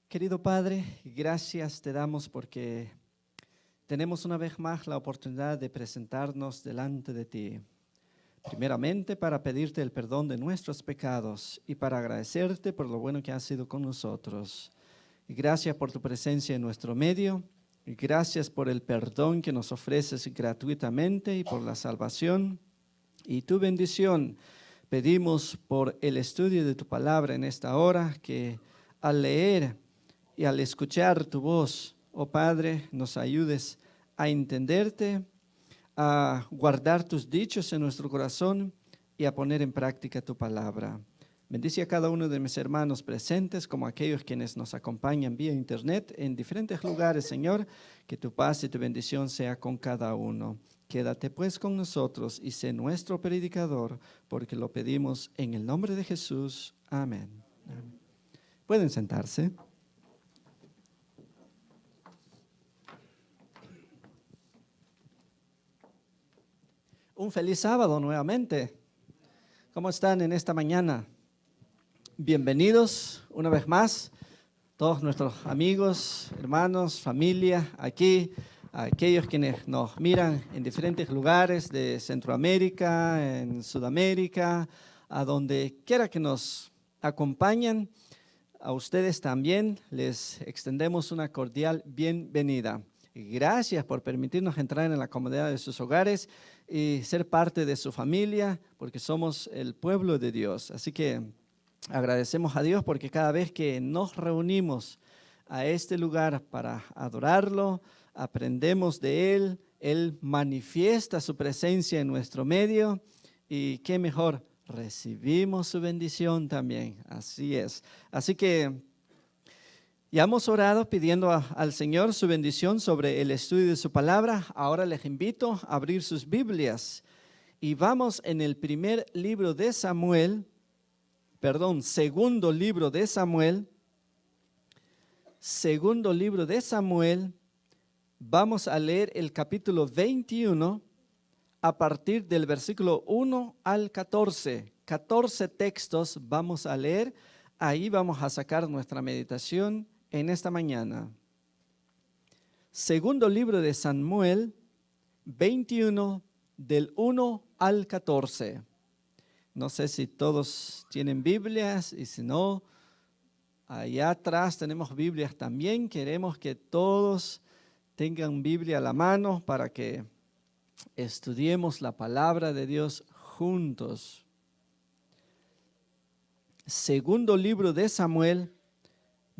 Querido Padre, gracias te damos porque tenemos una vez más la oportunidad de presentarnos delante de ti. Primeramente para pedirte el perdón de nuestros pecados y para agradecerte por lo bueno que has sido con nosotros. Y gracias por tu presencia en nuestro medio y gracias por el perdón que nos ofreces gratuitamente y por la salvación y tu bendición. Pedimos por el estudio de tu palabra en esta hora que al leer y al escuchar tu voz, oh Padre, nos ayudes a entenderte, a guardar tus dichos en nuestro corazón y a poner en práctica tu palabra. Bendice a cada uno de mis hermanos presentes, como aquellos quienes nos acompañan vía internet en diferentes lugares, Señor, que tu paz y tu bendición sea con cada uno. Quédate pues con nosotros y sé nuestro predicador, porque lo pedimos en el nombre de Jesús. Amén. Amén. Pueden sentarse. Un feliz sábado nuevamente. ¿Cómo están en esta mañana? Bienvenidos una vez más, todos nuestros amigos, hermanos, familia, aquí, aquellos quienes nos miran en diferentes lugares de Centroamérica, en Sudamérica, a donde quiera que nos acompañen. A ustedes también les extendemos una cordial bienvenida. Gracias por permitirnos entrar en la comodidad de sus hogares y ser parte de su familia, porque somos el pueblo de Dios. Así que agradecemos a Dios porque cada vez que nos reunimos a este lugar para adorarlo, aprendemos de Él, Él manifiesta su presencia en nuestro medio y qué mejor, recibimos su bendición también. Así es. Así que ya hemos orado pidiendo al Señor su bendición sobre el estudio de su palabra. Ahora les invito a abrir sus Biblias y vamos en el segundo libro de Samuel, vamos a leer el capítulo 21 a partir del versículo 1 al 14. 14 textos vamos a leer, ahí vamos a sacar nuestra meditación en esta mañana. Segundo libro de Samuel, 21, del 1 al 14. No sé si todos tienen Biblias y si no, allá atrás tenemos Biblias también. Queremos que todos tengan Biblia a la mano para que estudiemos la palabra de Dios juntos. Segundo libro de Samuel,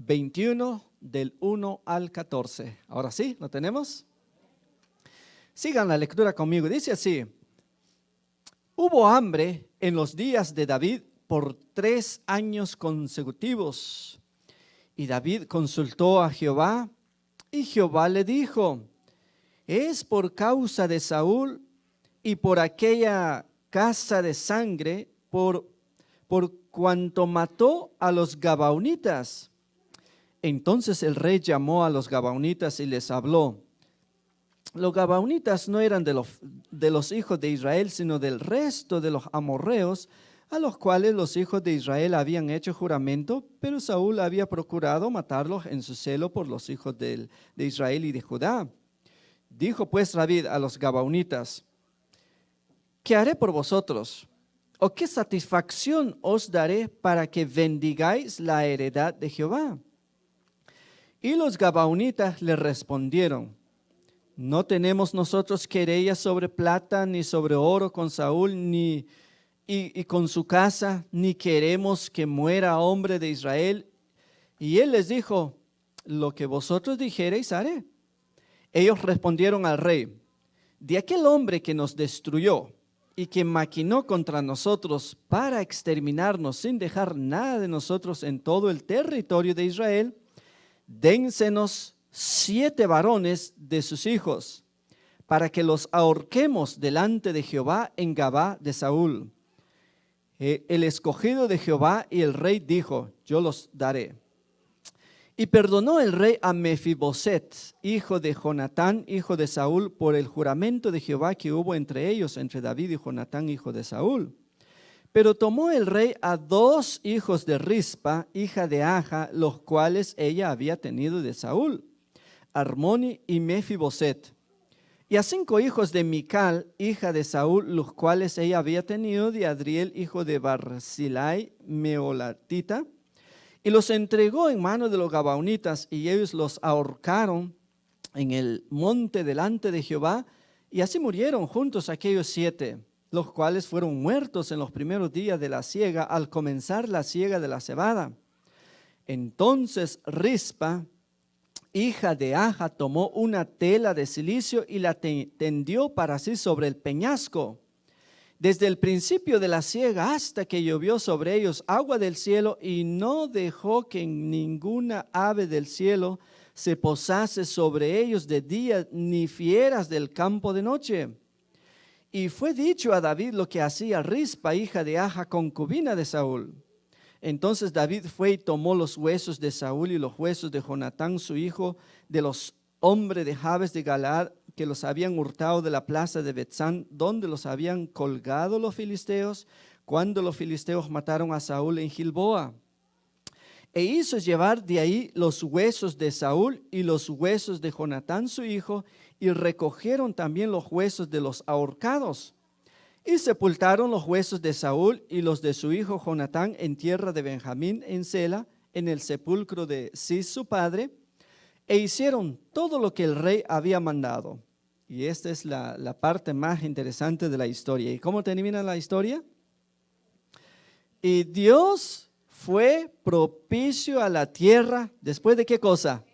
21, del 1 al 14. Ahora sí, ¿lo tenemos? Sigan la lectura conmigo. Dice así: hubo hambre en los días de David por 3 años consecutivos. Y David consultó a Jehová, y Jehová le dijo: ¿es por causa de Saúl y por aquella casa de sangre, por cuanto mató a los gabaonitas? Entonces el rey llamó a los gabaonitas y les habló. Los gabaonitas no eran de los hijos de Israel, sino del resto de los amorreos, a los cuales los hijos de Israel habían hecho juramento, pero Saúl había procurado matarlos en su celo por los hijos de Israel y de Judá. Dijo pues David a los gabaonitas: ¿qué haré por vosotros? ¿O qué satisfacción os daré para que bendigáis la heredad de Jehová? Y los gabaonitas le respondieron: no tenemos nosotros querella sobre plata ni sobre oro con Saúl y con su casa, ni queremos que muera hombre de Israel. Y él les dijo: lo que vosotros dijereis haré. Ellos respondieron al rey: de aquel hombre que nos destruyó y que maquinó contra nosotros para exterminarnos sin dejar nada de nosotros en todo el territorio de Israel, dénsenos 7 varones de sus hijos, para que los ahorquemos delante de Jehová en Gabá de Saúl. El escogido de Jehová, y el rey dijo: yo los daré. Y perdonó el rey a Mefiboset, hijo de Jonatán, hijo de Saúl, por el juramento de Jehová que hubo entre ellos, entre David y Jonatán, hijo de Saúl. Pero tomó el rey a 2 hijos de Rispa, hija de Aja, los cuales ella había tenido de Saúl, Armoni y Mefiboset. Y a 5 hijos de Mical, hija de Saúl, los cuales ella había tenido de Adriel, hijo de Barzilai, Meolatita, y los entregó en mano de los gabaonitas, y ellos los ahorcaron en el monte delante de Jehová, y así murieron juntos aquellos 7, los cuales fueron muertos en los primeros días de la siega, al comenzar la siega de la cebada. Entonces Rispa, hija de Aja, tomó una tela de cilicio y la tendió para sí sobre el peñasco. Desde el principio de la siega hasta que llovió sobre ellos agua del cielo, y no dejó que ninguna ave del cielo se posase sobre ellos de día, ni fieras del campo de noche. Y fue dicho a David lo que hacía Rispa, hija de Aja, concubina de Saúl. Entonces David fue y tomó los huesos de Saúl y los huesos de Jonatán, su hijo, de los hombres de Jabes de Galaad, que los habían hurtado de la plaza de Betzán, donde los habían colgado los filisteos, cuando los filisteos mataron a Saúl en Gilboa. E hizo llevar de ahí los huesos de Saúl y los huesos de Jonatán, su hijo, y recogieron también los huesos de los ahorcados. Y sepultaron los huesos de Saúl y los de su hijo Jonatán en tierra de Benjamín, en Sela, en el sepulcro de Cis su padre, e hicieron todo lo que el rey había mandado. Y esta es la parte más interesante de la historia. ¿Y cómo termina la historia? Y Dios fue propicio a la tierra, ¿después de qué cosa?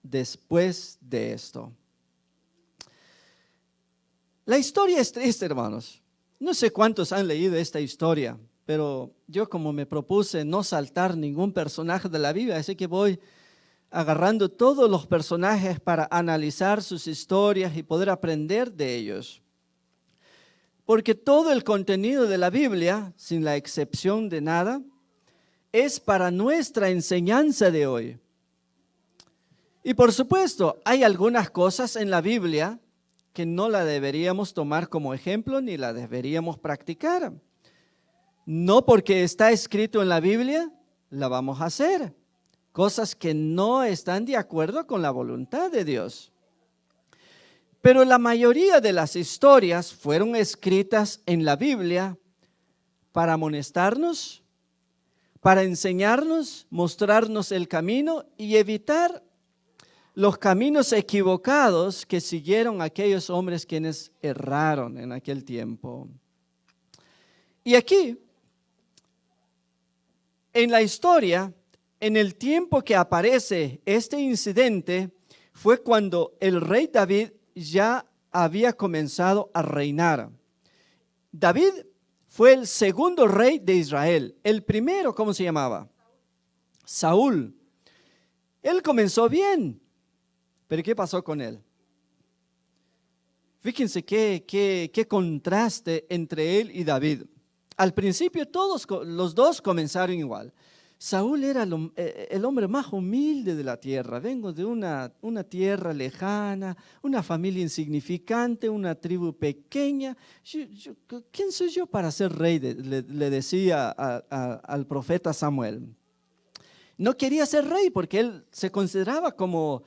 Después de esto. La historia es triste, hermanos. No sé cuántos han leído esta historia, pero yo, como me propuse no saltar ningún personaje de la Biblia, así que voy agarrando todos los personajes para analizar sus historias y poder aprender de ellos. Porque todo el contenido de la Biblia, sin la excepción de nada, es para nuestra enseñanza de hoy. Y por supuesto, hay algunas cosas en la Biblia que no la deberíamos tomar como ejemplo ni la deberíamos practicar. No porque está escrito en la Biblia, la vamos a hacer. Cosas que no están de acuerdo con la voluntad de Dios. Pero la mayoría de las historias fueron escritas en la Biblia para amonestarnos, para enseñarnos, mostrarnos el camino y evitar los caminos equivocados que siguieron aquellos hombres quienes erraron en aquel tiempo. Y aquí, en la historia, en el tiempo que aparece este incidente, fue cuando el rey David ya había comenzado a reinar. David fue el segundo rey de Israel. El primero, ¿cómo se llamaba? Saúl. Él comenzó bien. ¿Pero qué pasó con él? Fíjense qué contraste entre él y David. Al principio los dos comenzaron igual. Saúl era el hombre más humilde de la tierra. Vengo de una tierra lejana, una familia insignificante, una tribu pequeña. ¿Quién soy yo para ser rey? Le decía al profeta Samuel. No quería ser rey porque él se consideraba como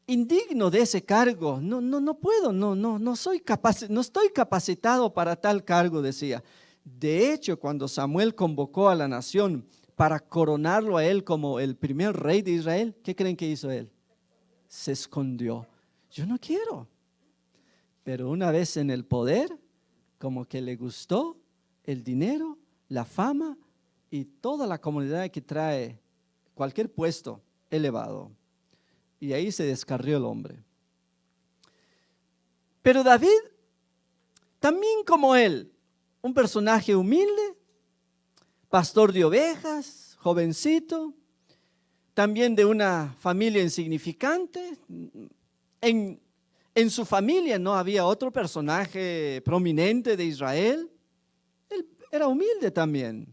indigno de ese cargo. No puedo, no estoy capacitado para tal cargo, decía. De hecho, cuando Samuel convocó a la nación para coronarlo a él como el primer rey de Israel, ¿qué creen que hizo él? Se escondió. Yo no quiero. Pero una vez en el poder, como que le gustó el dinero, la fama y toda la comodidad que trae cualquier puesto elevado. Y ahí se descarrió el hombre. Pero David, también como él, un personaje humilde, pastor de ovejas, jovencito, también de una familia insignificante. En su familia no había otro personaje prominente de Israel. Él era humilde también.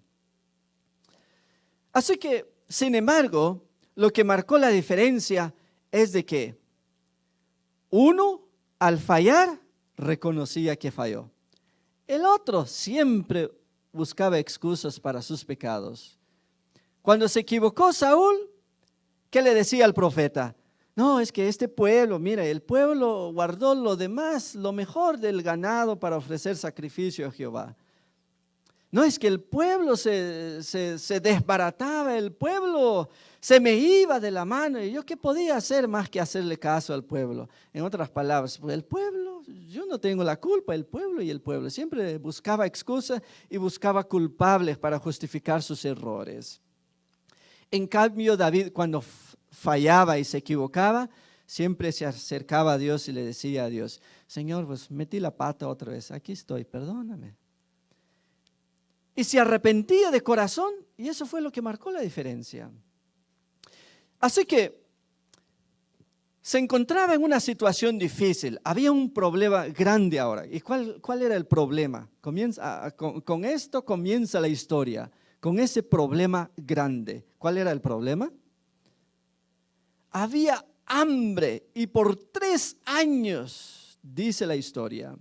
Así que, sin embargo, lo que marcó la diferencia es de que uno, al fallar, reconocía que falló. El otro siempre buscaba excusas para sus pecados. Cuando se equivocó Saúl, ¿qué le decía al profeta? No, es que este pueblo, mira, el pueblo guardó lo demás, lo mejor del ganado para ofrecer sacrificio a Jehová. No, es que el pueblo se desbarataba, el pueblo se me iba de la mano. ¿Y yo qué podía hacer más que hacerle caso al pueblo? En otras palabras, pues el pueblo, yo no tengo la culpa, el pueblo y el pueblo. Siempre buscaba excusas y buscaba culpables para justificar sus errores. En cambio, David, cuando fallaba y se equivocaba, siempre se acercaba a Dios y le decía a Dios: Señor, pues metí la pata otra vez, aquí estoy, perdóname. Y se arrepentía de corazón, y eso fue lo que marcó la diferencia. Así que se encontraba en una situación difícil, había un problema grande ahora. ¿Y cuál era el problema? Con esto comienza la historia, con ese problema grande. ¿Cuál era el problema? Había hambre y por 3 años, dice la historia,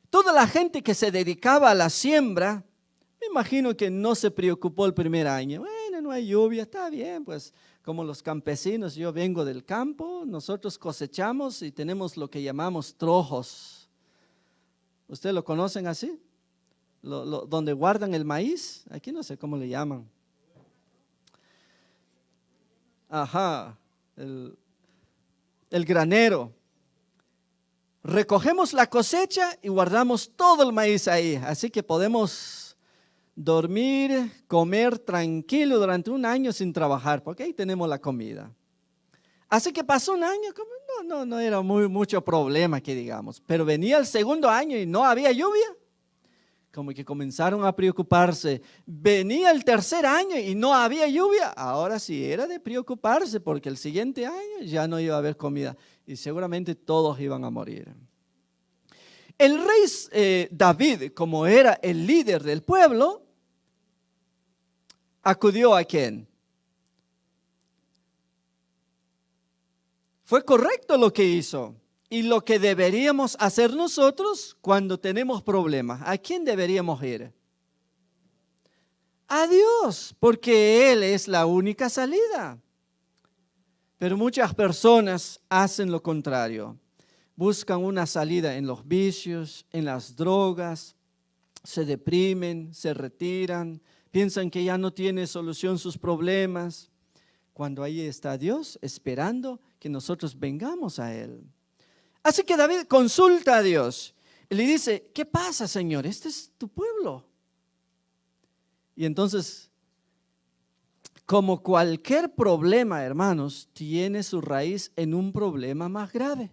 toda la gente que se dedicaba a la siembra, me imagino que no se preocupó el primer año. Bueno, no hay lluvia, está bien, pues como los campesinos, yo vengo del campo, nosotros cosechamos y tenemos lo que llamamos trojos. ¿Ustedes lo conocen así? Donde guardan el maíz, aquí no sé cómo le llaman. Ajá, el granero. Recogemos la cosecha y guardamos todo el maíz ahí, así que podemos dormir, comer tranquilo durante 1 año sin trabajar, porque ahí tenemos la comida. Así que pasó 1 año, no era mucho problema que digamos, pero venía el segundo año y no había lluvia, como que comenzaron a preocuparse. Venía el tercer año y no había lluvia, ahora sí era de preocuparse, porque el siguiente año ya no iba a haber comida y seguramente todos iban a morir. El rey David, como era el líder del pueblo, acudió ¿a quién? Fue correcto lo que hizo y lo que deberíamos hacer nosotros cuando tenemos problemas. ¿A quién deberíamos ir? A Dios, porque Él es la única salida. Pero muchas personas hacen lo contrario. Buscan una salida en los vicios, en las drogas, se deprimen, se retiran, piensan que ya no tiene solución sus problemas, cuando ahí está Dios esperando que nosotros vengamos a Él. Así que David consulta a Dios y le dice: ¿qué pasa, Señor? Este es tu pueblo. Y entonces, como cualquier problema, hermanos, tiene su raíz en un problema más grave.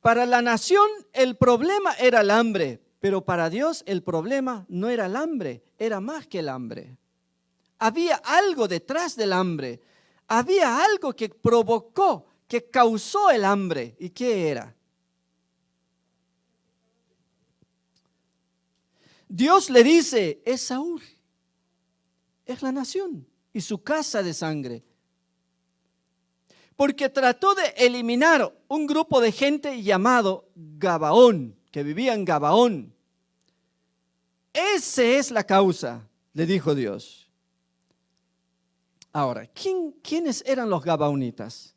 Para la nación el problema era el hambre, pero para Dios el problema no era el hambre, era más que el hambre. Había algo detrás del hambre, había algo que provocó, que causó el hambre. ¿Y qué era? Dios le dice: es Saúl, es la nación y su casa de sangre. Porque trató de eliminar un grupo de gente llamado Gabaón, que vivía en Gabaón. Esa es la causa, le dijo Dios. Ahora, ¿quiénes eran los gabaonitas?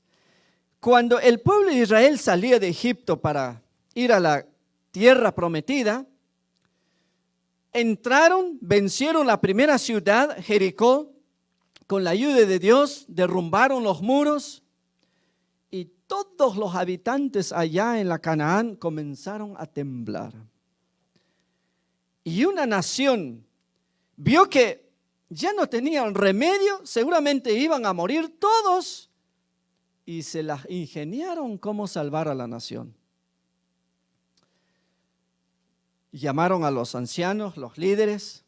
Cuando el pueblo de Israel salía de Egipto para ir a la tierra prometida, entraron, vencieron la primera ciudad, Jericó, con la ayuda de Dios, derrumbaron los muros y todos los habitantes allá en la Canaán comenzaron a temblar. Y una nación vio que ya no tenían remedio, seguramente iban a morir todos, y se las ingeniaron cómo salvar a la nación. Llamaron a los ancianos, los líderes,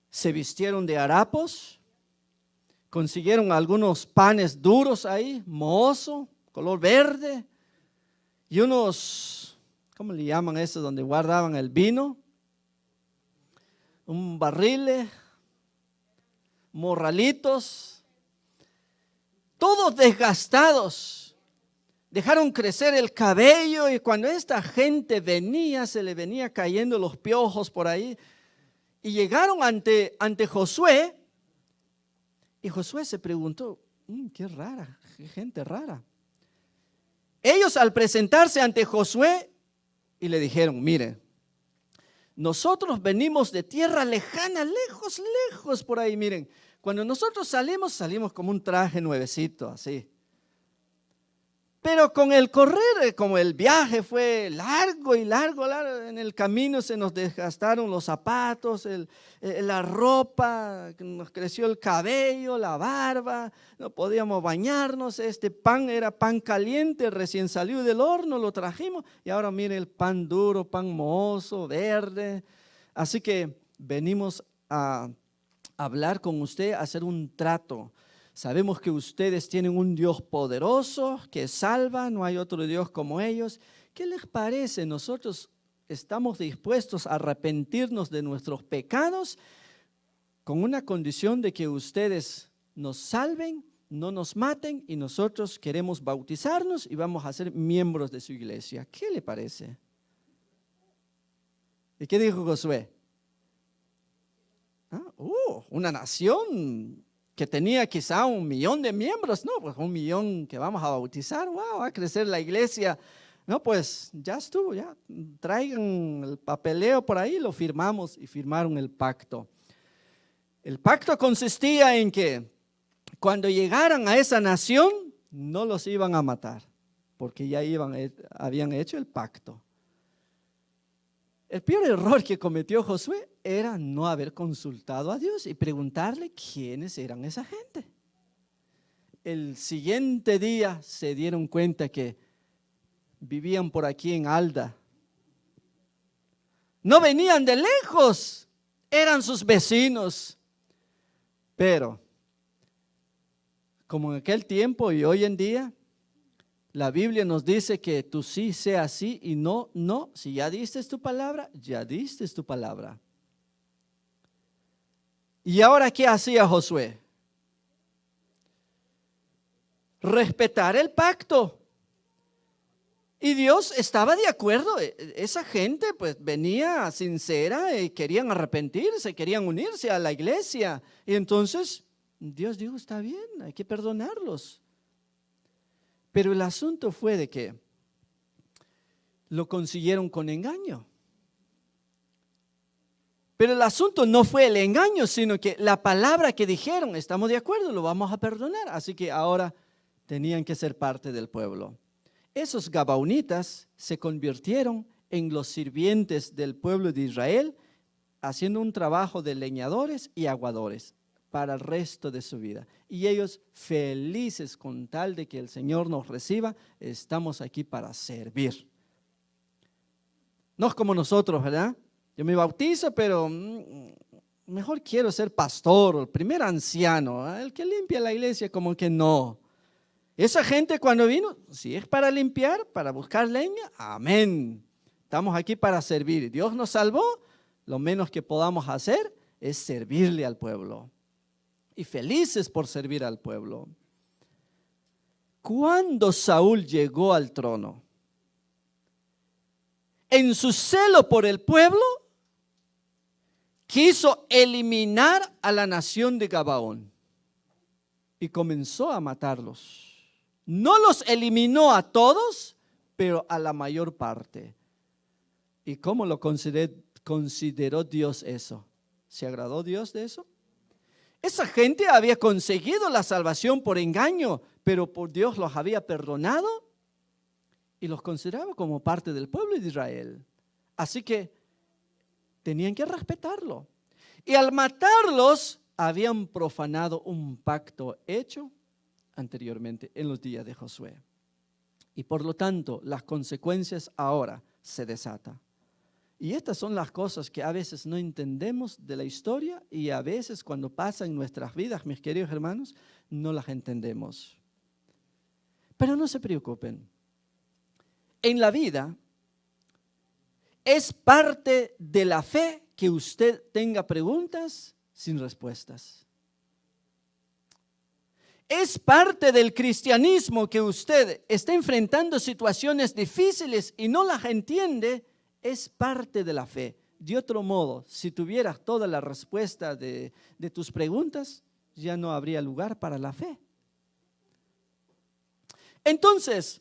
se vistieron de harapos, consiguieron algunos panes duros ahí, mohoso, color verde, y unos, ¿cómo le llaman eso? Donde guardaban el vino, un barril, morralitos, todos desgastados, dejaron crecer el cabello y cuando esta gente venía, se le venía cayendo los piojos por ahí y llegaron ante Josué y Josué se preguntó, qué rara, qué gente rara. Ellos al presentarse ante Josué y le dijeron, mire, nosotros venimos de tierra lejana, lejos, lejos por ahí, miren. Cuando nosotros salimos como un traje nuevecito, así. Pero con el correr, como el viaje fue largo y largo, en el camino se nos desgastaron los zapatos, la ropa, nos creció el cabello, la barba, no podíamos bañarnos. Este pan era pan caliente, recién salió del horno, lo trajimos y ahora mire el pan duro, pan mohoso, verde. Así que venimos a hablar con usted, a hacer un trato. Sabemos que ustedes tienen un Dios poderoso que salva, no hay otro Dios como ellos. ¿Qué les parece? Nosotros estamos dispuestos a arrepentirnos de nuestros pecados con una condición de que ustedes nos salven, no nos maten y nosotros queremos bautizarnos y vamos a ser miembros de su iglesia. ¿Qué le parece? ¿Y qué dijo Josué? Una nación que tenía quizá 1 millón de miembros, no, pues 1 millón que vamos a bautizar, wow, va a crecer la iglesia. No, pues ya estuvo, ya traigan el papeleo por ahí, lo firmamos y firmaron el pacto. El pacto consistía en que cuando llegaran a esa nación no los iban a matar, porque ya habían hecho el pacto. El peor error que cometió Josué era no haber consultado a Dios y preguntarle quiénes eran esa gente. El siguiente día se dieron cuenta que vivían por aquí en Alda. No venían de lejos, eran sus vecinos. Pero, como en aquel tiempo y hoy en día, la Biblia nos dice que tú sí sea sí y no, no. Si ya diste tu palabra, ya diste tu palabra. ¿Y ahora qué hacía Josué? Respetar el pacto. Y Dios estaba de acuerdo. Esa gente pues venía sincera y querían arrepentirse, querían unirse a la iglesia. Y entonces Dios dijo, está bien, hay que perdonarlos. Pero el asunto fue de que lo consiguieron con engaño. Pero el asunto no fue el engaño, sino que la palabra que dijeron, estamos de acuerdo, lo vamos a perdonar. Así que ahora tenían que ser parte del pueblo. Esos gabaonitas se convirtieron en los sirvientes del pueblo de Israel, haciendo un trabajo de leñadores y aguadores para el resto de su vida. Y ellos felices con tal de que el Señor nos reciba, estamos aquí para servir. No es como nosotros, ¿verdad? Yo me bautizo, pero mejor quiero ser pastor o el primer anciano, el que limpia la iglesia, como que no. Esa gente cuando vino, si es para limpiar, para buscar leña, amén. Estamos aquí para servir. Dios nos salvó, lo menos que podamos hacer es servirle al pueblo. Y felices por servir al pueblo. Cuando Saúl llegó al trono, en su celo por el pueblo, quiso eliminar a la nación de Gabaón y comenzó a matarlos. No los eliminó a todos, pero a la mayor parte. ¿Y cómo lo consideró Dios eso? ¿Se agradó Dios de eso? Esa gente había conseguido la salvación por engaño, pero por Dios los había perdonado y los consideraba como parte del pueblo de Israel. Así que tenían que respetarlo. Y al matarlos, habían profanado un pacto hecho anteriormente en los días de Josué. Y por lo tanto, las consecuencias ahora se desatan. Y estas son las cosas que a veces no entendemos de la historia y a veces cuando pasan en nuestras vidas, mis queridos hermanos, no las entendemos. Pero no se preocupen. En la vida es parte de la fe que usted tenga preguntas sin respuestas. Es parte del cristianismo que usted está enfrentando situaciones difíciles y no las entiende, es parte de la fe. De otro modo, si tuvieras toda la respuesta de tus preguntas, ya no habría lugar para la fe. Entonces,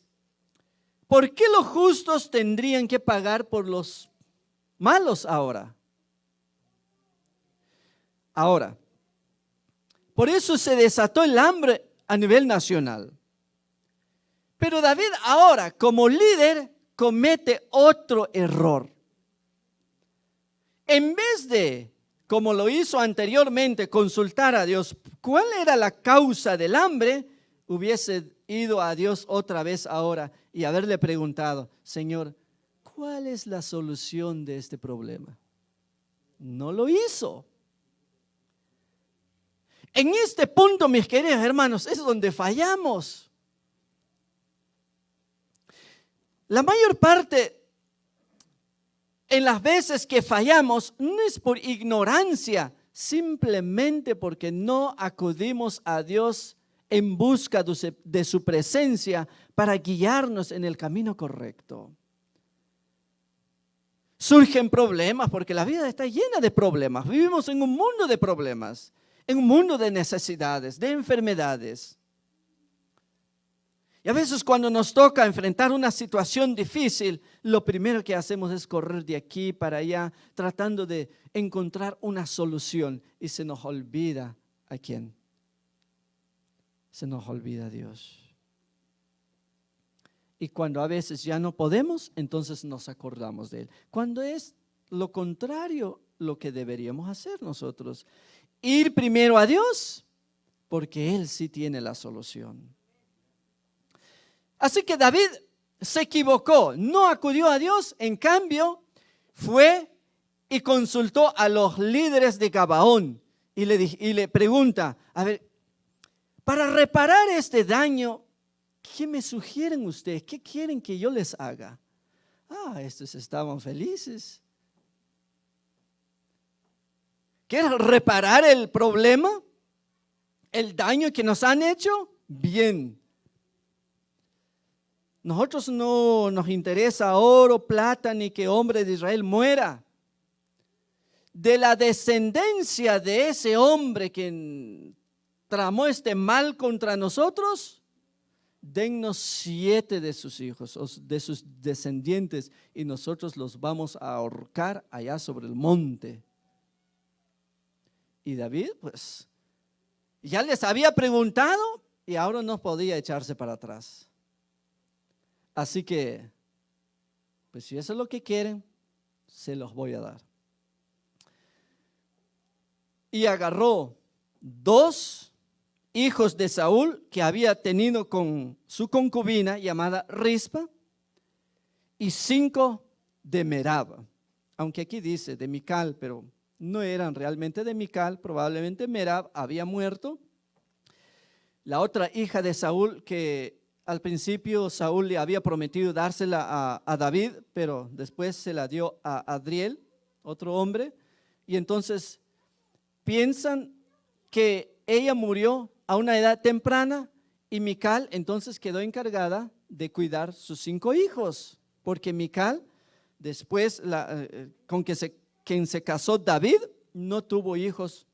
¿por qué los justos tendrían que pagar por los malos ahora? Ahora, por eso se desató el hambre a nivel nacional. Pero David ahora, como líder, comete otro error. En vez de, como lo hizo anteriormente, consultar a Dios cuál era la causa del hambre, hubiese ido a Dios otra vez ahora y haberle preguntado: Señor, ¿cuál es la solución de este problema? No lo hizo. En este punto, mis queridos hermanos, es donde fallamos. La mayor parte, en las veces que fallamos, no es por ignorancia, simplemente porque no acudimos a Dios en busca de su presencia para guiarnos en el camino correcto. Surgen problemas porque la vida está llena de problemas. Vivimos en un mundo de problemas, en un mundo de necesidades, de enfermedades. Y a veces cuando nos toca enfrentar una situación difícil, lo primero que hacemos es correr de aquí para allá, tratando de encontrar una solución. Y se nos olvida ¿a quién? Se nos olvida a Dios. Y cuando a veces ya no podemos, entonces nos acordamos de Él. Cuando es lo contrario lo que deberíamos hacer nosotros. Ir primero a Dios, porque Él sí tiene la solución. Así que David se equivocó, no acudió a Dios, en cambio fue y consultó a los líderes de Gabaón y le pregunta: a ver, para reparar este daño, ¿qué me sugieren ustedes? ¿Qué quieren que yo les haga? Estos estaban felices. ¿Quieres reparar el problema? ¿El daño que nos han hecho? Bien. Nosotros no nos interesa oro, plata, ni que hombre de Israel muera. De la descendencia de ese hombre que tramó este mal contra nosotros, dennos 7 de sus hijos, o de sus descendientes, y nosotros los vamos a ahorcar allá sobre el monte. Y David, pues, ya les había preguntado y ahora no podía echarse para atrás. Así que, pues si eso es lo que quieren, se los voy a dar. Y agarró 2 hijos de Saúl que había tenido con su concubina llamada Rispa, y 5 de Merab. Aunque aquí dice de Mical, pero no eran realmente de Mical, probablemente Merab había muerto. La otra hija de Saúl, que al principio Saúl le había prometido dársela a David, pero después se la dio a Adriel, otro hombre, y entonces piensan que ella murió a una edad temprana y Mical entonces quedó encargada de cuidar sus 5 hijos, porque Mical después con quien se casó David no tuvo hijos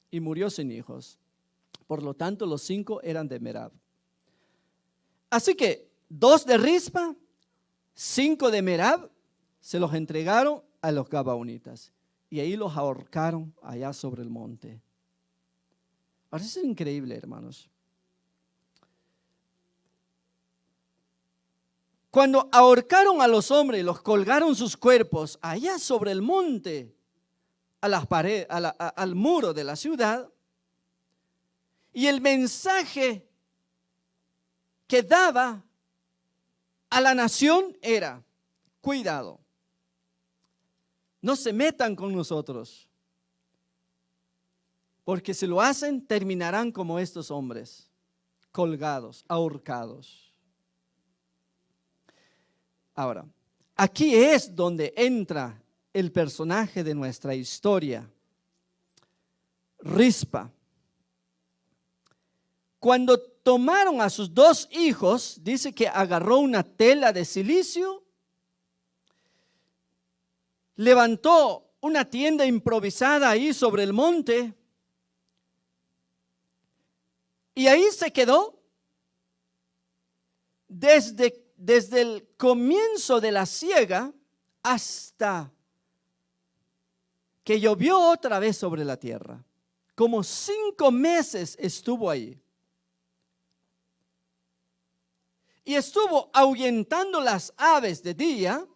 y murió sin hijos. Por lo tanto, los 5 eran de Merab. Así que 2 de Rispa, 5 de Merab, se los entregaron a los gabaonitas y ahí los ahorcaron allá sobre el monte. Ahora es increíble, hermanos. Cuando ahorcaron a los hombres y los colgaron sus cuerpos allá sobre el monte, a las paredes, al muro de la ciudad, y el mensaje que daba a la nación era: cuidado, no se metan con nosotros, porque si lo hacen terminarán como estos hombres, colgados, ahorcados. Ahora, aquí es donde entra el personaje de nuestra historia, Rispa. Cuando tomaron a sus 2 hijos, dice que agarró una tela de silicio, levantó una tienda improvisada ahí sobre el monte y ahí se quedó desde el comienzo de la siega hasta que llovió otra vez sobre la tierra. Como 5 meses estuvo ahí. Y estuvo ahuyentando las aves de día,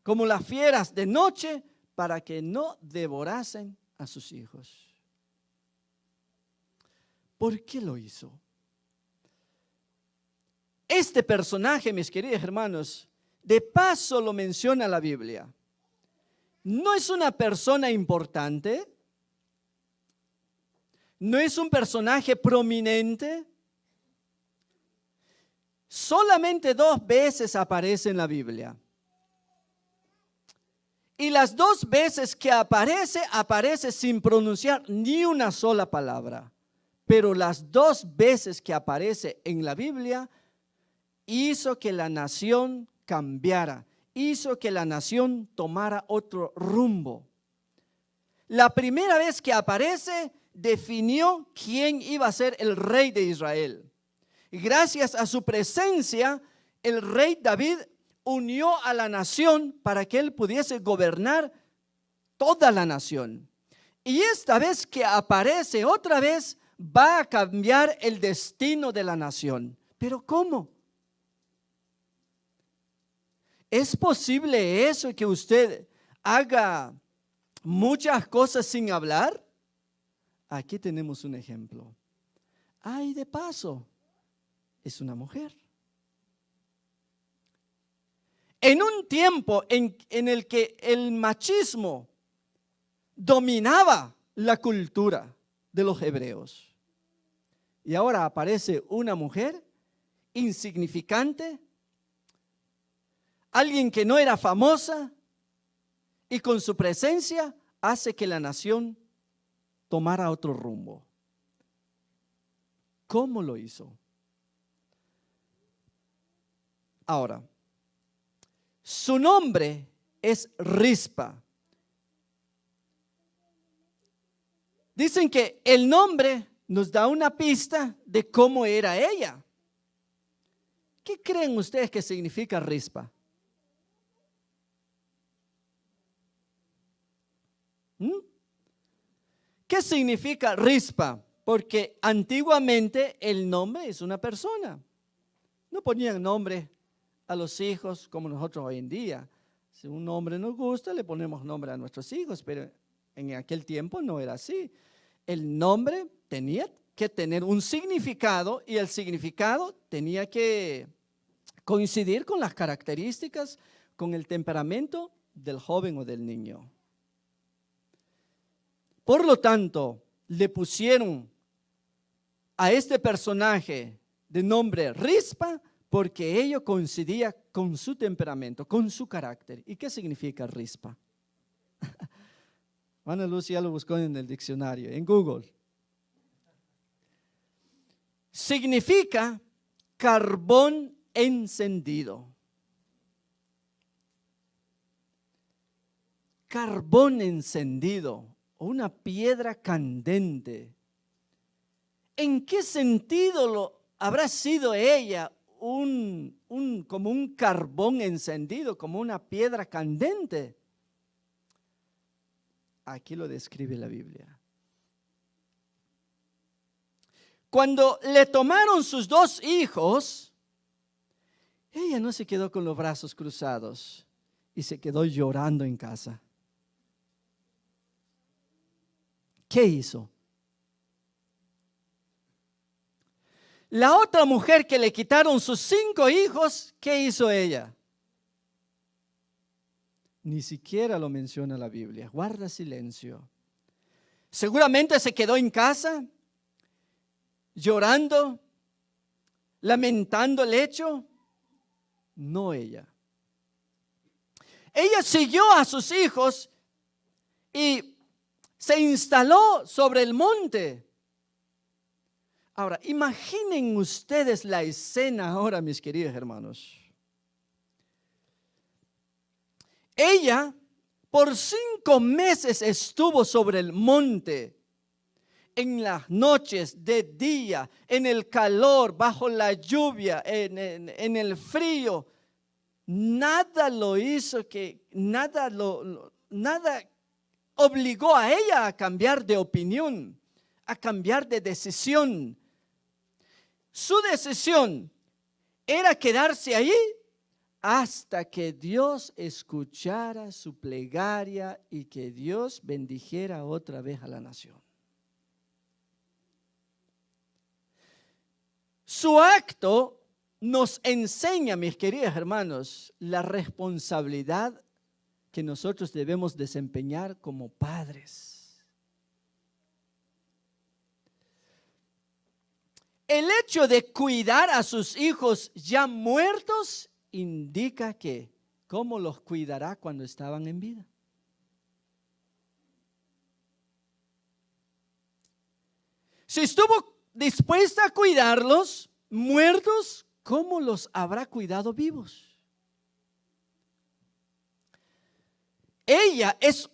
como las fieras de noche, para que no devorasen a sus hijos. ¿Por qué lo hizo? Este personaje, mis queridos hermanos, de paso lo menciona la Biblia. No es una persona importante, no es un personaje prominente. Solamente 2 veces aparece en la Biblia. Y las 2 veces que aparece sin pronunciar ni una sola palabra. Pero las 2 veces que aparece en la Biblia, hizo que la nación cambiara, hizo que la nación tomara otro rumbo. La primera vez que aparece, definió quién iba a ser el rey de Israel. Y gracias a su presencia, el rey David unió a la nación para que él pudiese gobernar toda la nación. Y esta vez que aparece otra vez, va a cambiar el destino de la nación. ¿Pero cómo? ¿Es posible eso, que usted haga muchas cosas sin hablar? Aquí tenemos un ejemplo. Ay, de paso, es una mujer. En un tiempo en el que el machismo dominaba la cultura de los hebreos, y ahora aparece una mujer insignificante, alguien que no era famosa, y con su presencia hace que la nación tomara otro rumbo. ¿Cómo lo hizo? Ahora, su nombre es Rispa. Dicen que el nombre nos da una pista de cómo era ella. ¿Qué creen ustedes que significa Rispa? ¿Qué significa Rispa? Porque antiguamente el nombre es una persona. No ponían nombre a los hijos como nosotros hoy en día. Si un nombre nos gusta, le ponemos nombre a nuestros hijos, pero en aquel tiempo no era así. El nombre tenía que tener un significado y el significado tenía que coincidir con las características, con el temperamento del joven o del niño. Por lo tanto, le pusieron a este personaje de nombre Rispa porque ello coincidía con su temperamento, con su carácter. ¿Y qué significa Rispa? Ana Luz ya lo buscó en el diccionario, en Google. Significa carbón encendido. Carbón encendido. Una piedra candente. ¿En qué sentido habrá sido ella como un carbón encendido, como una piedra candente? Aquí lo describe la Biblia. Cuando le tomaron sus 2 hijos, ella no se quedó con los brazos cruzados y se quedó llorando en casa. ¿Qué hizo? La otra mujer que le quitaron sus 5 hijos, ¿qué hizo ella? Ni siquiera lo menciona la Biblia. Guarda silencio. Seguramente se quedó en casa, llorando, lamentando el hecho. No ella. Ella siguió a sus hijos y se instaló sobre el monte. Ahora, imaginen ustedes la escena ahora, mis queridos hermanos. Ella por 5 meses estuvo sobre el monte, en las noches, de día, en el calor, bajo la lluvia, en el frío. Nada lo hizo nada obligó a ella a cambiar de opinión, a cambiar de decisión. Su decisión era quedarse allí hasta que Dios escuchara su plegaria y que Dios bendijera otra vez a la nación. Su acto nos enseña, mis queridos hermanos, la responsabilidad que nosotros debemos desempeñar como padres. El hecho de cuidar a sus hijos ya muertos indica que cómo los cuidará cuando estaban en vida. Si estuvo dispuesta a cuidarlos muertos, ¿cómo los habrá cuidado vivos? Ella es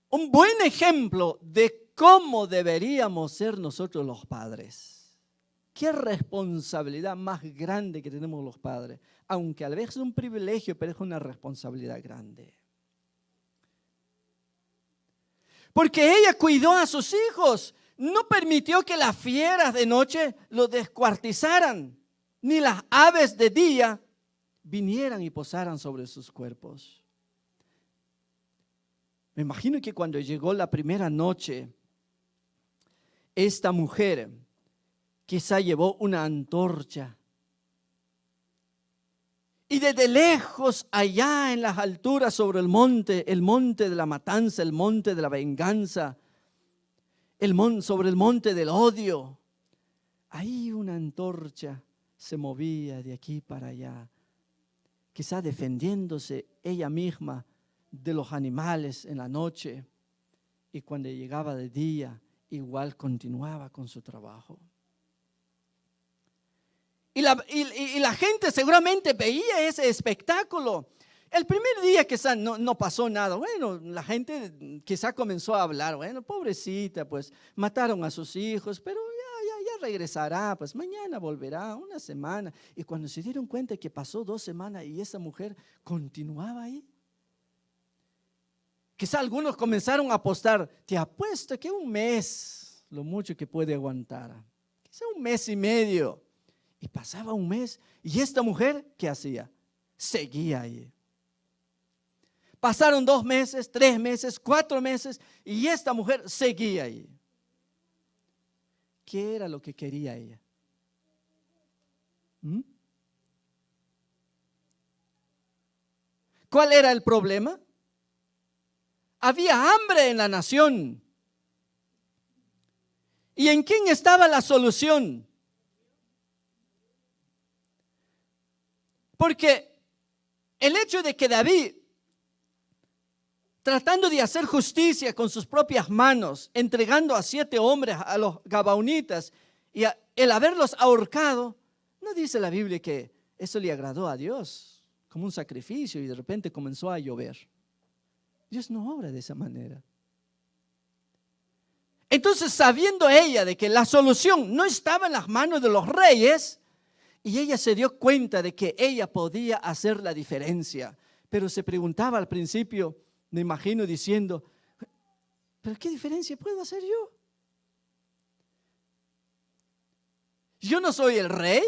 un buen ejemplo de cómo deberíamos ser nosotros los padres. Qué responsabilidad más grande que tenemos los padres, aunque a veces es un privilegio, pero es una responsabilidad grande. Porque ella cuidó a sus hijos, no permitió que las fieras de noche los descuartizaran, ni las aves de día vinieran y posaran sobre sus cuerpos. Me imagino que cuando llegó la primera noche, esta mujer quizá llevó una antorcha y desde lejos, allá en las alturas sobre el monte de la matanza, el monte de la venganza, sobre el monte del odio, ahí una antorcha se movía de aquí para allá, quizá defendiéndose ella misma de los animales en la noche, y cuando llegaba de día igual continuaba con su trabajo. Y la gente seguramente veía ese espectáculo. El primer día quizá no pasó nada. Bueno, la gente quizá comenzó a hablar, bueno, pobrecita, pues mataron a sus hijos, pero ya regresará, pues mañana volverá, una semana. Y cuando se dieron cuenta que pasó 2 semanas y esa mujer continuaba ahí, quizá algunos comenzaron a apostar, te apuesto que 1 mes, lo mucho que puede aguantar, quizá 1 mes y medio. Y pasaba 1 mes y esta mujer, ¿qué hacía? Seguía ahí. Pasaron 2 meses, 3 meses, 4 meses y esta mujer seguía ahí. ¿Qué era lo que quería ella? ¿Cuál era el problema? Había hambre en la nación. ¿Y en quién estaba la solución? Porque el hecho de que David, tratando de hacer justicia con sus propias manos, entregando a 7 hombres a los gabaonitas y el haberlos ahorcado, no dice la Biblia que eso le agradó a Dios como un sacrificio y de repente comenzó a llover. Dios no obra de esa manera. Entonces, sabiendo ella de que la solución no estaba en las manos de los reyes, y ella se dio cuenta de que ella podía hacer la diferencia, pero se preguntaba al principio, me imagino diciendo, ¿pero qué diferencia puedo hacer yo? Yo no soy el rey,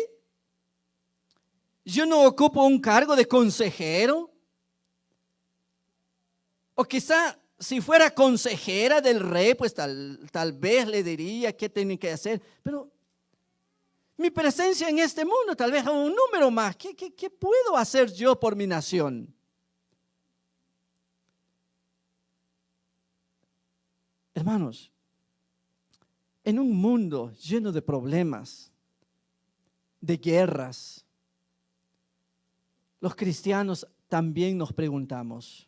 yo no ocupo un cargo de consejero, o quizá si fuera consejera del rey, pues tal vez le diría qué tiene que hacer, pero mi presencia en este mundo, tal vez un número más. ¿Qué puedo hacer yo por mi nación? Hermanos, en un mundo lleno de problemas, de guerras, los cristianos también nos preguntamos,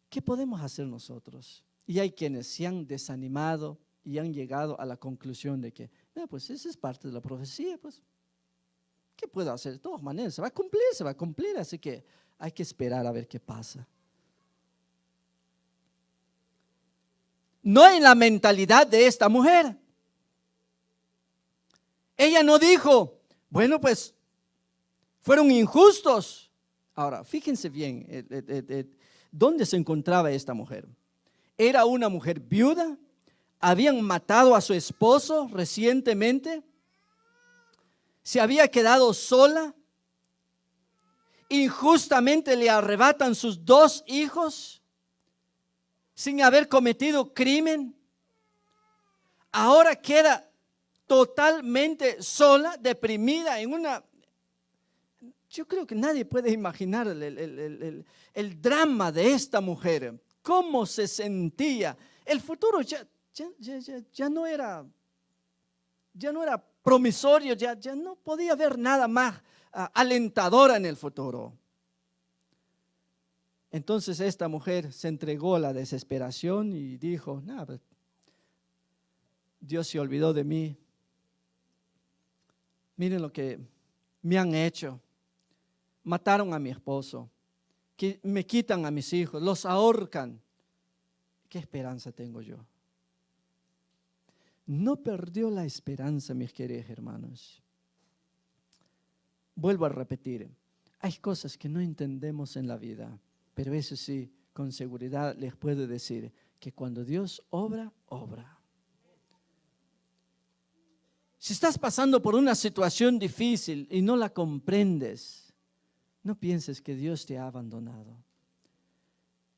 ¿qué podemos hacer nosotros? Y hay quienes se han desanimado y han llegado a la conclusión de que, no, pues esa es parte de la profecía, pues, ¿qué puedo hacer? De todas maneras, se va a cumplir, así que hay que esperar a ver qué pasa. No en la mentalidad de esta mujer. Ella no dijo, bueno, pues, fueron injustos. Ahora, fíjense bien, ¿dónde se encontraba esta mujer? Era una mujer viuda, habían matado a su esposo recientemente, se había quedado sola, injustamente le arrebatan sus 2 hijos sin haber cometido crimen. Ahora queda totalmente sola, deprimida en una... Yo creo que nadie puede imaginar el drama de esta mujer, cómo se sentía. El futuro ya no era promisorio, ya no podía haber nada más alentador en el futuro. Entonces esta mujer se entregó a la desesperación y dijo, nada, Dios se olvidó de mí. Miren lo que me han hecho. Mataron a mi esposo, que me quitan a mis hijos, los ahorcan. ¿Qué esperanza tengo yo? No perdió la esperanza, mis queridos hermanos. Vuelvo a repetir, hay cosas que no entendemos en la vida, pero eso sí, con seguridad les puedo decir que cuando Dios obra, obra. Si estás pasando por una situación difícil y no la comprendes, no pienses que Dios te ha abandonado.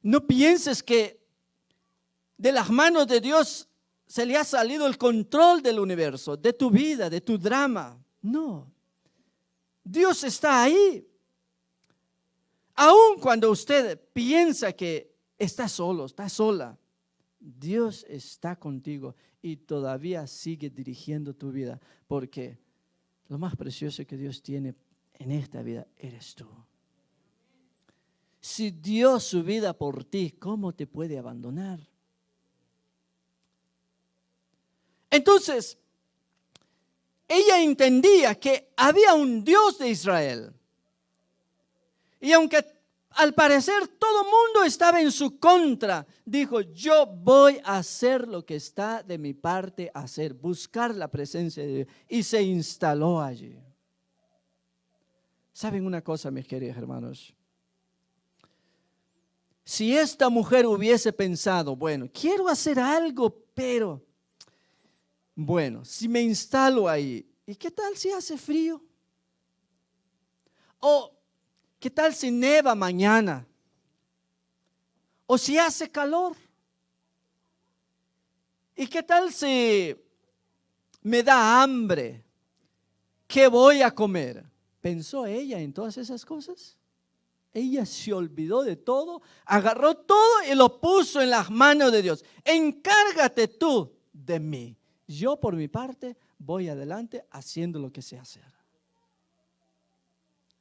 No pienses que de las manos de Dios se le ha salido el control del universo, de tu vida, de tu drama. No, Dios está ahí. Aun cuando usted piensa que está solo, está sola, Dios está contigo y todavía sigue dirigiendo tu vida, porque lo más precioso que Dios tiene en esta vida eres tú. Si dio su vida por ti, ¿cómo te puede abandonar? Entonces, ella entendía que había un Dios de Israel. Y aunque al parecer todo el mundo estaba en su contra, dijo, yo voy a hacer lo que está de mi parte hacer, buscar la presencia de Dios. Y se instaló allí. ¿Saben una cosa, mis queridos hermanos? Si esta mujer hubiese pensado, bueno, quiero hacer algo, pero, bueno, si me instalo ahí, ¿y qué tal si hace frío? ¿O qué tal si neva mañana? ¿O si hace calor? ¿Y qué tal si me da hambre? ¿Qué voy a comer? ¿Pensó ella en todas esas cosas? Ella se olvidó de todo, agarró todo y lo puso en las manos de Dios. Encárgate tú de mí. Yo por mi parte voy adelante haciendo lo que sé hacer.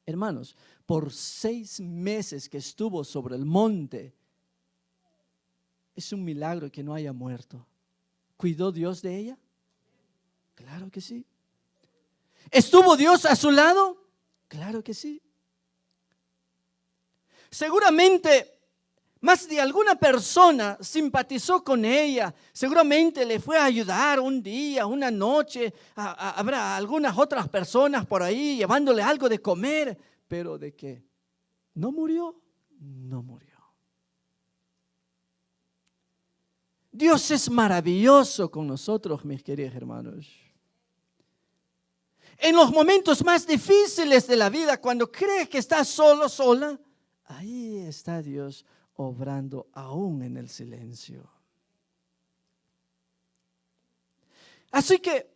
Hermanos, por 6 meses que estuvo sobre el monte, es un milagro que no haya muerto. ¿Cuidó Dios de ella? Claro que sí. ¿Estuvo Dios a su lado? Claro que sí. Seguramente más de alguna persona simpatizó con ella, seguramente le fue a ayudar un día, una noche, habrá algunas otras personas por ahí llevándole algo de comer, pero de que no murió, no murió. Dios es maravilloso con nosotros, mis queridos hermanos. En los momentos más difíciles de la vida, cuando crees que estás solo, sola, ahí está Dios obrando aún en el silencio. Así que,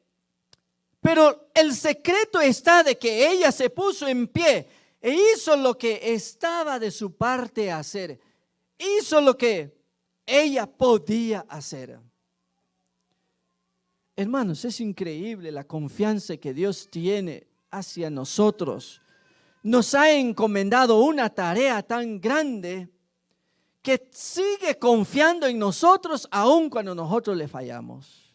pero el secreto está de que ella se puso en pie e hizo lo que estaba de su parte hacer. Hizo lo que ella podía hacer. Hermanos, es increíble la confianza que Dios tiene hacia nosotros. Nos ha encomendado una tarea tan grande que sigue confiando en nosotros aun cuando nosotros le fallamos.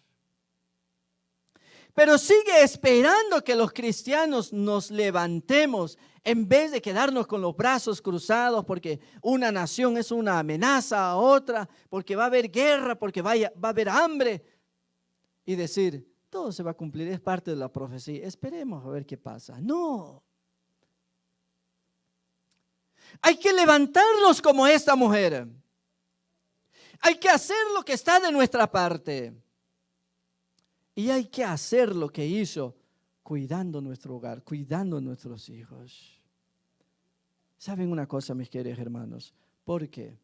pero sigue esperando que los cristianos nos levantemos en vez de quedarnos con los brazos cruzados porque una nación es una amenaza a otra, porque va a haber guerra, porque va a haber hambre, y decir, todo se va a cumplir, es parte de la profecía, esperemos a ver qué pasa. No. Hay que levantarnos como esta mujer. Hay que hacer lo que está de nuestra parte. Y hay que hacer lo que hizo, cuidando nuestro hogar, cuidando nuestros hijos. ¿Saben una cosa, mis queridos hermanos? Porque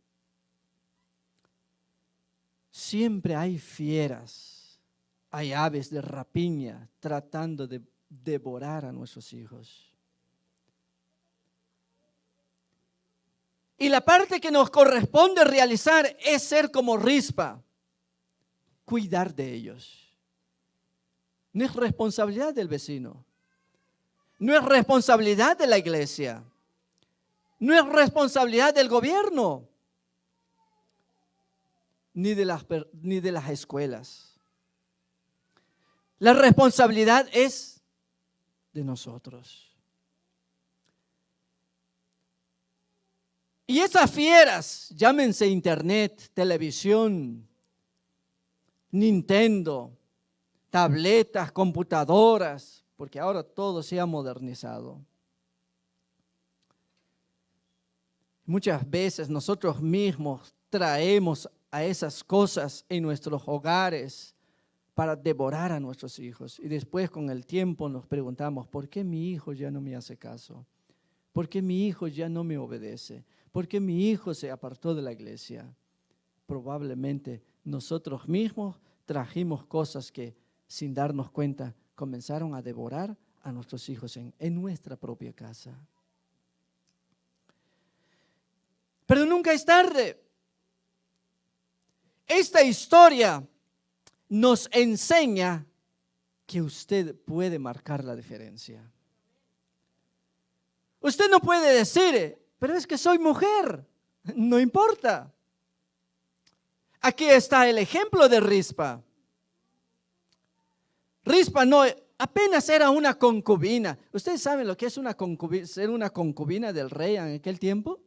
siempre hay fieras, hay aves de rapiña tratando de devorar a nuestros hijos. Y la parte que nos corresponde realizar es ser como Rispa, cuidar de ellos. No es responsabilidad del vecino, no es responsabilidad de la iglesia, no es responsabilidad del gobierno, ni de las escuelas. La responsabilidad es de nosotros. Y esas fieras, llámense internet, televisión, Nintendo, tabletas, computadoras, porque ahora todo se ha modernizado. Muchas veces nosotros mismos traemos a esas cosas en nuestros hogares para devorar a nuestros hijos. Y después con el tiempo nos preguntamos, ¿por qué mi hijo ya no me hace caso? ¿Por qué mi hijo ya no me obedece? ¿Por qué mi hijo se apartó de la iglesia? Probablemente nosotros mismos trajimos cosas que sin darnos cuenta comenzaron a devorar a nuestros hijos en nuestra propia casa. Pero nunca es tarde. Esta historia nos enseña que usted puede marcar la diferencia. Usted no puede decir, pero es que soy mujer, no importa. Aquí está el ejemplo de Rispa. Rispa no, apenas era una concubina. ¿Ustedes saben lo que es ser una concubina del rey en aquel tiempo?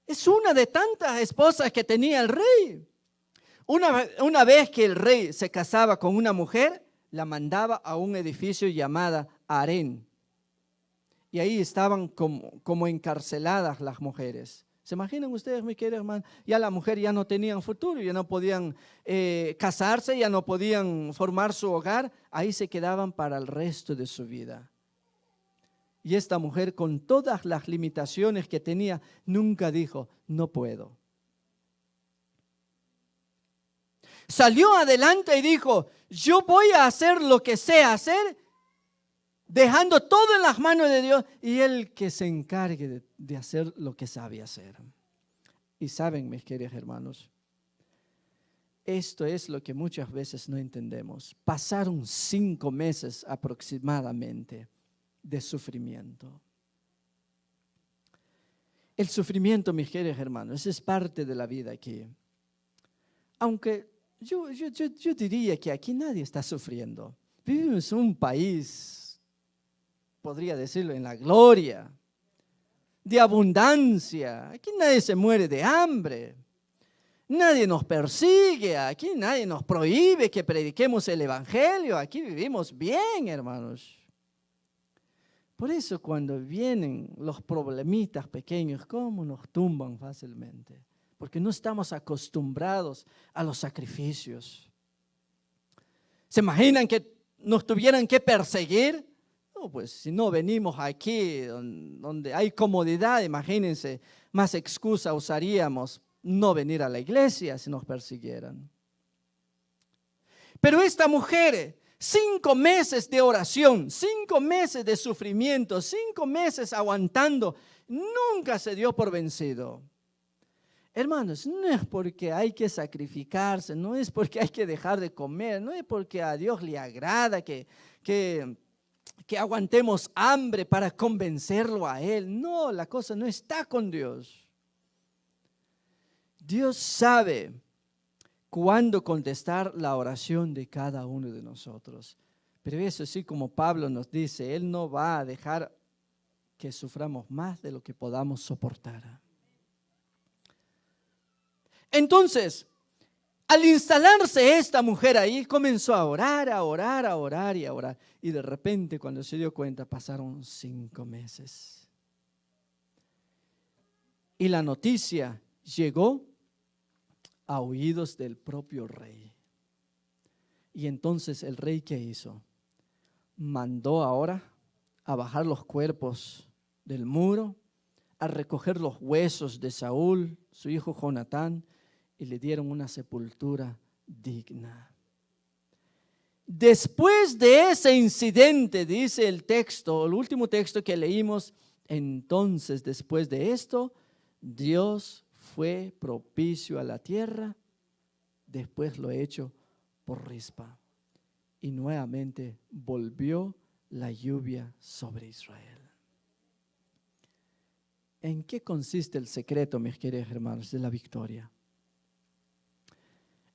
Es una de tantas esposas que tenía el rey. Una vez que el rey se casaba con una mujer, la mandaba a un edificio llamado harén. Y ahí estaban como encarceladas las mujeres. ¿Se imaginan ustedes, mis queridos hermanos? Ya la mujer ya no tenían futuro, ya no podían casarse, ya no podían formar su hogar. Ahí se quedaban para el resto de su vida. Y esta mujer, con todas las limitaciones que tenía, nunca dijo, no puedo. Salió adelante y dijo, yo voy a hacer lo que sé hacer, dejando todo en las manos de Dios y Él que se encargue de hacer lo que sabe hacer. Y saben, mis queridos hermanos, esto es lo que muchas veces no entendemos. Pasaron 5 meses aproximadamente de sufrimiento. El sufrimiento, mis queridos hermanos, es parte de la vida aquí. Aunque yo diría que aquí nadie está sufriendo. Vivimos en un país, podría decirlo, en la gloria, de abundancia. Aquí nadie se muere de hambre. Nadie nos persigue. Aquí nadie nos prohíbe que prediquemos el evangelio. Aquí vivimos bien, hermanos. Por eso cuando vienen los problemitas pequeños, ¿cómo nos tumban fácilmente? Porque no estamos acostumbrados a los sacrificios. ¿Se imaginan que nos tuvieran que perseguir? No, pues si no venimos aquí donde hay comodidad, imagínense, más excusa usaríamos no venir a la iglesia si nos persiguieran. Pero esta mujer, 5 meses de oración, 5 meses de sufrimiento, 5 meses aguantando, nunca se dio por vencido. Hermanos, no es porque hay que sacrificarse, no es porque hay que dejar de comer, no es porque a Dios le agrada que aguantemos hambre para convencerlo a Él. No, la cosa no está con Dios. Dios sabe cuándo contestar la oración de cada uno de nosotros. Pero eso sí, como Pablo nos dice, Él no va a dejar que suframos más de lo que podamos soportar. Entonces, al instalarse esta mujer ahí, comenzó a orar, a orar, a orar y a orar. Y de repente, cuando se dio cuenta, pasaron 5 meses. Y la noticia llegó a oídos del propio rey. Y entonces el rey, ¿qué hizo? Mandó ahora a bajar los cuerpos del muro, a recoger los huesos de Saúl, su hijo Jonatán, y le dieron una sepultura digna. Después de ese incidente, dice el texto, el último texto que leímos, entonces después de esto, Dios fue propicio a la tierra, después lo hecho por Rispa, y nuevamente volvió la lluvia sobre Israel. ¿En qué consiste el secreto, mis queridos hermanos, de la victoria?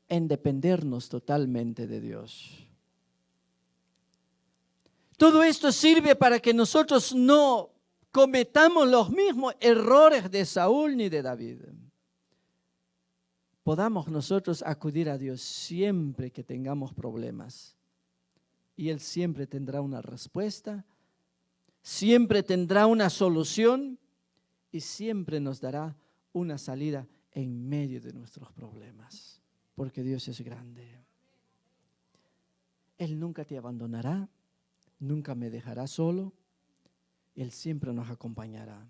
En dependernos totalmente de Dios. Todo esto sirve para que nosotros no cometamos los mismos errores de Saúl ni de David. Podamos nosotros acudir a Dios siempre que tengamos problemas. Y Él siempre tendrá una respuesta, siempre tendrá una solución y siempre nos dará una salida en medio de nuestros problemas. Porque Dios es grande. Él nunca te abandonará, nunca me dejará solo. Él siempre nos acompañará.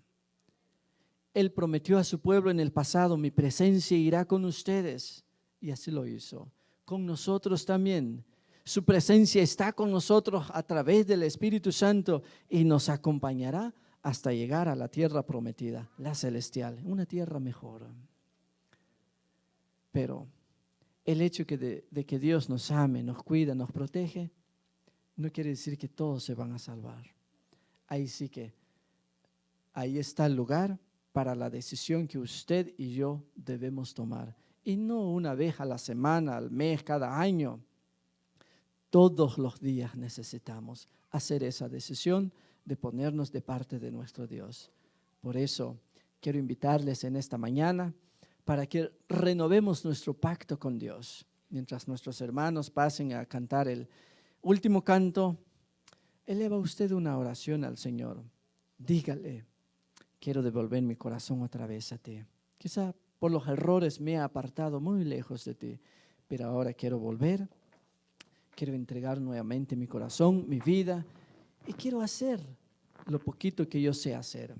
Él prometió a su pueblo en el pasado, mi presencia irá con ustedes. Y así lo hizo. Con nosotros también. Su presencia está con nosotros a través del Espíritu Santo y nos acompañará hasta llegar a la tierra prometida, la celestial, una tierra mejor. Pero el hecho de que Dios nos ame, nos cuida, nos protege, no quiere decir que todos se van a salvar. Ahí sí que, ahí está el lugar para la decisión que usted y yo debemos tomar. Y no una vez a la semana, al mes, cada año. Todos los días necesitamos hacer esa decisión de ponernos de parte de nuestro Dios. Por eso quiero invitarles en esta mañana para que renovemos nuestro pacto con Dios. Mientras nuestros hermanos pasen a cantar el último canto, eleva usted una oración al Señor. Dígale, quiero devolver mi corazón otra vez a ti. Quizá por los errores me he apartado muy lejos de ti, pero ahora quiero volver. Quiero entregar nuevamente mi corazón, mi vida, y quiero hacer lo poquito que yo sé hacer.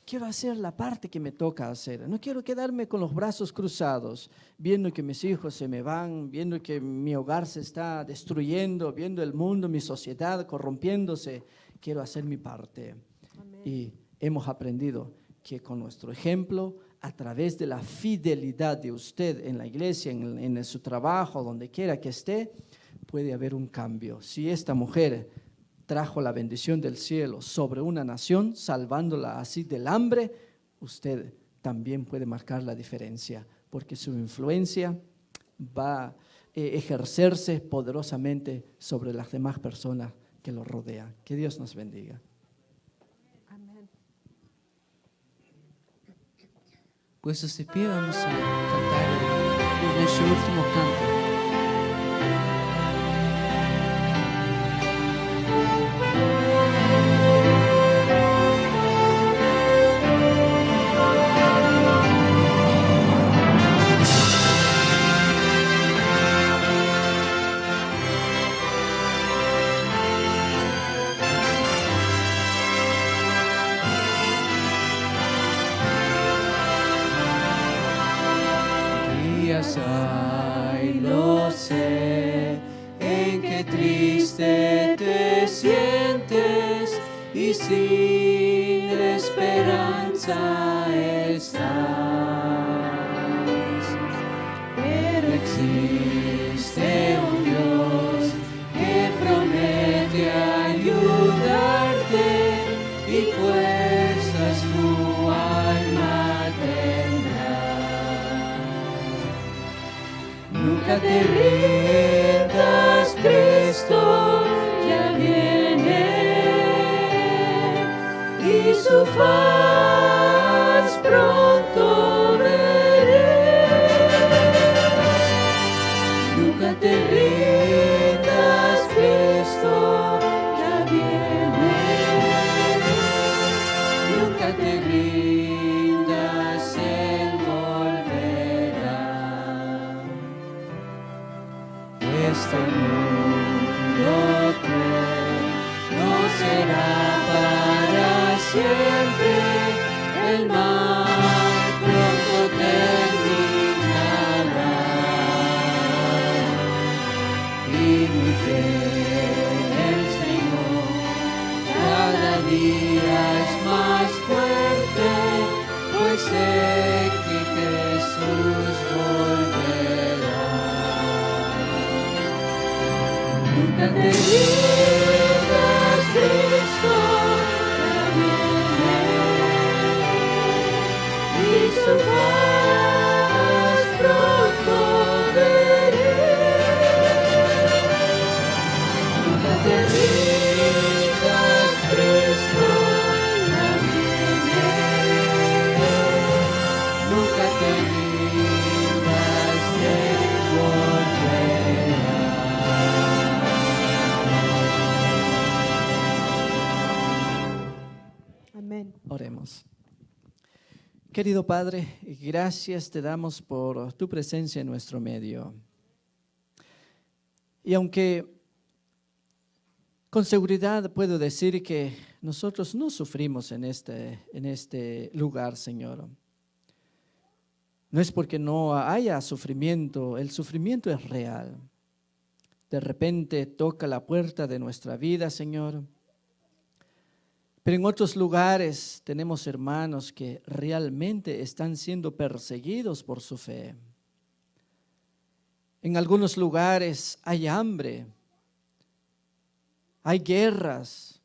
Quiero hacer la parte que me toca hacer. No quiero quedarme con los brazos cruzados, viendo que mis hijos se me van, viendo que mi hogar se está destruyendo, viendo el mundo, mi sociedad corrompiéndose. Quiero hacer mi parte. Amén. Y hemos aprendido que con nuestro ejemplo, a través de la fidelidad de usted en la iglesia, en su trabajo, donde quiera que esté, puede haber un cambio. Si esta mujer trajo la bendición del cielo sobre una nación, salvándola así del hambre, usted también puede marcar la diferencia, porque su influencia va a ejercerse poderosamente sobre las demás personas que lo rodean. Que Dios nos bendiga. Amén. Pues de pie vamos a cantar nuestro último canto. Ay, lo sé, en qué triste te sientes y sin esperanza estás, pero existe un Dios que promete ayudarte y fuerzas tu alma tendrá. Nunca su faz pronto veré. Nunca te rindas, Cristo ya viene. Nunca te rindas, Él volverá. Este mundo cruel no será para siempre, el mal pronto terminará. Y mi fe en el Señor cada día es más fuerte, pues sé que Jesús volverá. Nunca te rindas, Cristo ya viene, y su faz pronto veré. Nunca te rindas, Cristo ya viene. Nunca te rindas, Él volverá. Amén. Oremos. Querido Padre, gracias te damos por tu presencia en nuestro medio. Y aunque con seguridad puedo decir que nosotros no sufrimos en este lugar, Señor. No es porque no haya sufrimiento, el sufrimiento es real. De repente toca la puerta de nuestra vida, Señor. Pero en otros lugares tenemos hermanos que realmente están siendo perseguidos por su fe. En algunos lugares hay hambre, hay guerras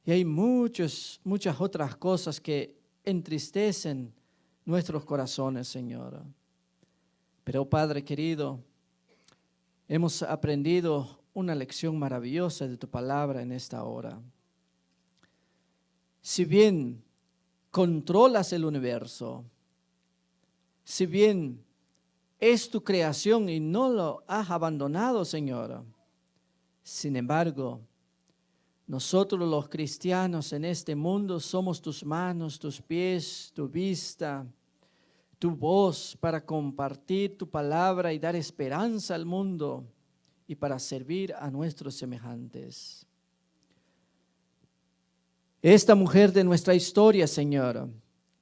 y hay muchas otras cosas que entristecen nuestros corazones, Señor. Pero, Padre querido, hemos aprendido una lección maravillosa de tu palabra en esta hora. Si bien controlas el universo, si bien es tu creación y no lo has abandonado, Señor, sin embargo, nosotros los cristianos en este mundo somos tus manos, tus pies, tu vista, tu voz para compartir tu palabra y dar esperanza al mundo y para servir a nuestros semejantes. Esta mujer de nuestra historia, Señor,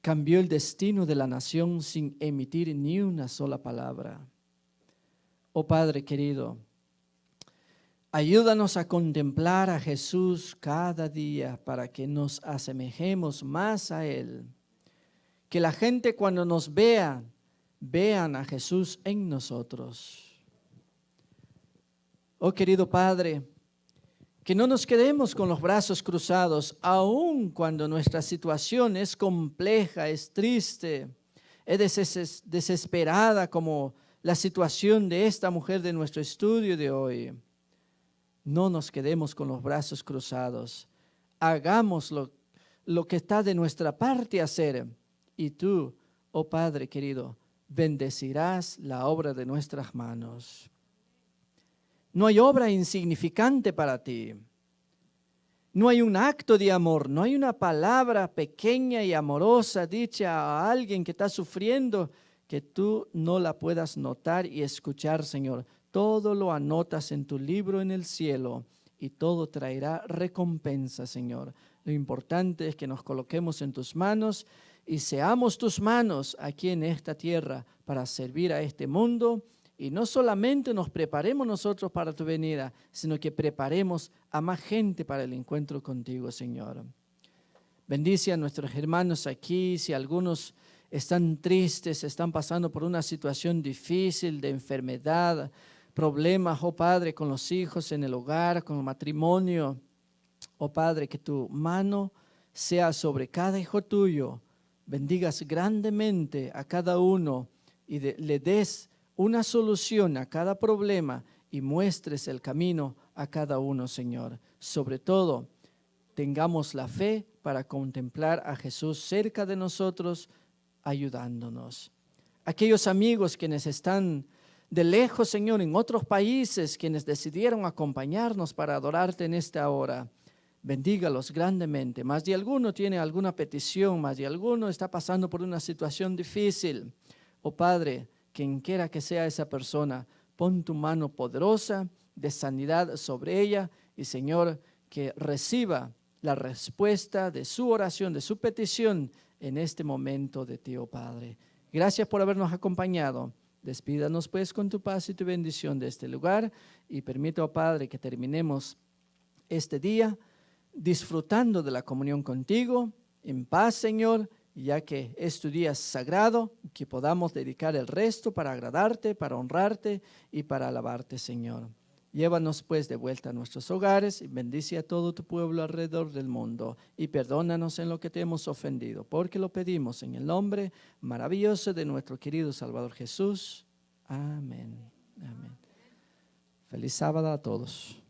cambió el destino de la nación sin emitir ni una sola palabra. Oh Padre querido, ayúdanos a contemplar a Jesús cada día para que nos asemejemos más a Él. Que la gente cuando nos vean a Jesús en nosotros. Oh querido Padre, que no nos quedemos con los brazos cruzados, aun cuando nuestra situación es compleja, es triste, es desesperada como la situación de esta mujer de nuestro estudio de hoy. No nos quedemos con los brazos cruzados. Hagamos lo que está de nuestra parte hacer. Y tú, oh Padre querido, bendecirás la obra de nuestras manos. No hay obra insignificante para ti. No hay un acto de amor, no hay una palabra pequeña y amorosa dicha a alguien que está sufriendo que tú no la puedas notar y escuchar, Señor. Todo lo anotas en tu libro en el cielo y todo traerá recompensa, Señor. Lo importante es que nos coloquemos en tus manos y seamos tus manos aquí en esta tierra para servir a este mundo. Y no solamente nos preparemos nosotros para tu venida, sino que preparemos a más gente para el encuentro contigo, Señor. Bendice a nuestros hermanos aquí, si algunos están tristes, están pasando por una situación difícil de enfermedad, problemas, oh Padre, con los hijos en el hogar, con el matrimonio. Oh Padre, que tu mano sea sobre cada hijo tuyo, bendigas grandemente a cada uno y le des una solución a cada problema y muestres el camino a cada uno, Señor. Sobre todo, tengamos la fe para contemplar a Jesús cerca de nosotros, ayudándonos. Aquellos amigos quienes están de lejos, Señor, en otros países, quienes decidieron acompañarnos para adorarte en esta hora, bendígalos grandemente. Más de alguno tiene alguna petición, más de alguno está pasando por una situación difícil. Oh Padre, quien quiera que sea esa persona, pon tu mano poderosa de sanidad sobre ella y, Señor, que reciba la respuesta de su oración, de su petición en este momento de ti, oh Padre. Gracias por habernos acompañado. Despídanos pues con tu paz y tu bendición de este lugar y permita, oh Padre, que terminemos este día disfrutando de la comunión contigo, en paz, Señor, ya que es tu día sagrado, que podamos dedicar el resto para agradarte, para honrarte y para alabarte, Señor. Llévanos pues de vuelta a nuestros hogares y bendice a todo tu pueblo alrededor del mundo y perdónanos en lo que te hemos ofendido, porque lo pedimos en el nombre maravilloso de nuestro querido Salvador Jesús. Amén. Amén. Feliz sábado a todos.